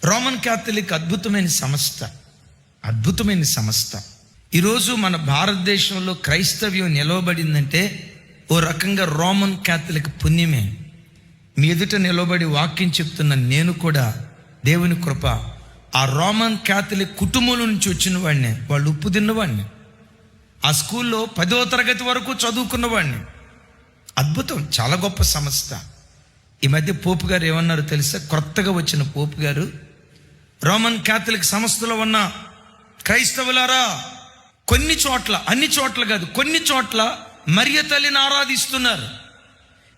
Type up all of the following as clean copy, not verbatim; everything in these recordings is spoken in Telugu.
రోమన్ క్యాథలిక్ అద్భుతమైన సంస్థ. ఈరోజు మన భారతదేశంలో క్రైస్తవ్యం నిలవబడిందంటే ఓ రకంగా రోమన్ క్యాథలిక్ పుణ్యమే. మీ ఎదుట నిలబడి వాక్యం చెప్తున్న నేను కూడా దేవుని కృప, ఆ రోమన్ క్యాథలిక్ కుటుంబం నుంచి వచ్చిన వాడిని. వాళ్ళు ఉప్పు తిన్నవాడిని, ఆ స్కూల్లో 10వ తరగతి వరకు చదువుకున్నవాడిని. అద్భుతం, చాలా గొప్ప సంస్థ. ఈ మధ్య పోపు గారు ఏమన్నారో తెలుసా? కొత్తగా వచ్చిన పోపు గారు, రోమన్ క్యాథలిక్ సంస్థలో ఉన్న క్రైస్తవులారా, కొన్ని చోట్ల, అన్ని చోట్ల కాదు, కొన్ని చోట్ల మరియ తల్లిని ఆరాధిస్తున్నారు.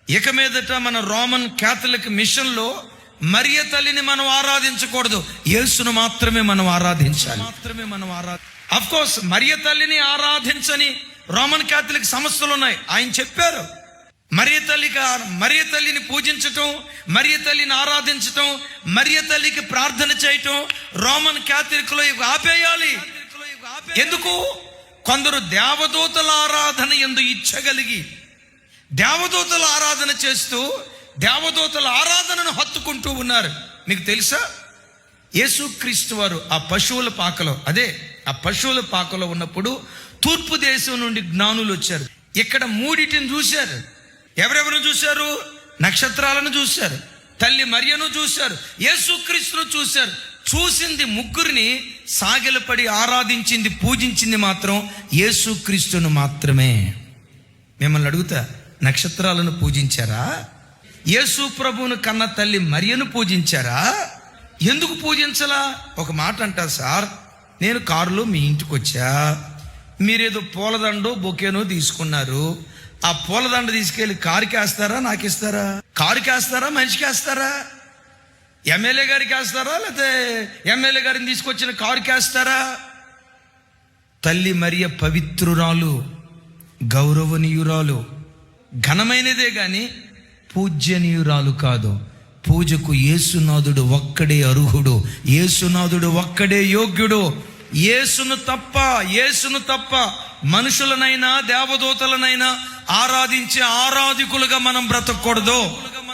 ఇక మీదట మన రోమన్ క్యాథలిక్ మిషన్లో మరియ తల్లిని మనం ఆరాధించకూడదు, యేసును మాత్రమే మనం ఆరాధించాలి. అఫ్ కోర్స్ మరియ తల్లిని ఆరాధించని రోమన్ క్యాథలిక్ సంస్థలు ఉన్నాయి. ఆయన చెప్పారు, మరియ తల్లిని పూజించటం, మరియ తల్లిని ఆరాధించటం, మరియ తల్లికి ప్రార్థన చేయటం రోమన్ క్యాథలిక్లో ఆపేయాలి. ఎందుకు? కొందరు దేవదూతల ఆరాధన యందు ఇచ్చగలిగి దేవదూతల ఆరాధన చేస్తూ దేవదూతల ఆరాధనను హత్తుకుంటూ ఉన్నారు. మీకు తెలుసా, యేసుక్రీస్తు వారు ఆ పశువుల పాకలో ఉన్నప్పుడు తూర్పు దేశం నుండి జ్ఞానులు వచ్చారు. ఇక్కడ మూడిటిని చూశారు. ఎవరెవరు చూశారు? నక్షత్రాలను చూశారు, తల్లి మరియను చూశారు, యేసుక్రీస్తును చూశారు. చూసింది ముగ్గురిని, సాగిలపడి ఆరాధించింది, పూజించింది మాత్రం యేసుక్రీస్తును మాత్రమే. మిమ్మల్ని అడుగుతా, నక్షత్రాలను పూజించారా? యేసు ప్రభువును కన్న తల్లి మరియను పూజించారా? ఎందుకు పూజించలా? ఒక మాట అంటా సార్, నేను కారులో మీ ఇంటికి వచ్చా, మీరేదో పూలదండో బొకేనో తీసుకున్నారు. ఆ పూలదండ తీసుకెళ్లి కారుకి వేస్తారా, నాకు ఇస్తారా? కారుకి వేస్తారా, మనిషికి వేస్తారా? ఎమ్మెల్యే గారికి వేస్తారా, లేకపోతే ఎమ్మెల్యే గారిని తీసుకొచ్చిన కారుకి వేస్తారా? తల్లి మరియ పవిత్రురాలు, గౌరవనీయురాలు, ఘనమైనదే గాని పూజ్యనీయురాలు కాదు. పూజకు యేసునాథుడు ఒక్కడే అర్హుడు, యేసునాథుడు ఒక్కడే యోగ్యుడు. యేసును తప్ప మనుషులనైనా దేవదూతలనైనా ఆరాధించే ఆరాధికులుగా మనం బ్రతకూడదు.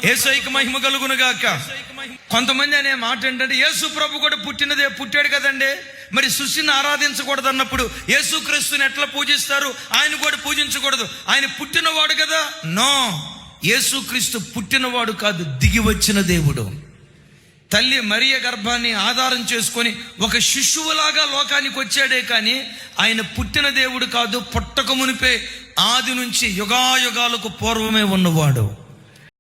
యేసయ్యకి మహిమ కలుగును గాక. కొంతమంది అనే మాట ఏంటంటే, యేసు ప్రభు కూడా పుట్టాడు కదండి, మరి సృష్టిని ఆరాధించకూడదు అన్నప్పుడు యేసుక్రీస్తుని ఎట్లా పూజిస్తారు? ఆయన కూడా పూజించకూడదు, ఆయన పుట్టినవాడు కదా. నో, యేసుక్రీస్తు పుట్టినవాడు కాదు, దిగి వచ్చిన దేవుడు. తల్లి మరియ గర్భాన్ని ఆధారం చేసుకొని ఒక శిశువులాగా లోకానికి వచ్చాడే కానీ ఆయన పుట్టిన దేవుడు కాదు. పుట్టక మునిపే, ఆది నుంచి యుగాయుగాలకు పూర్వమే ఉన్నవాడు.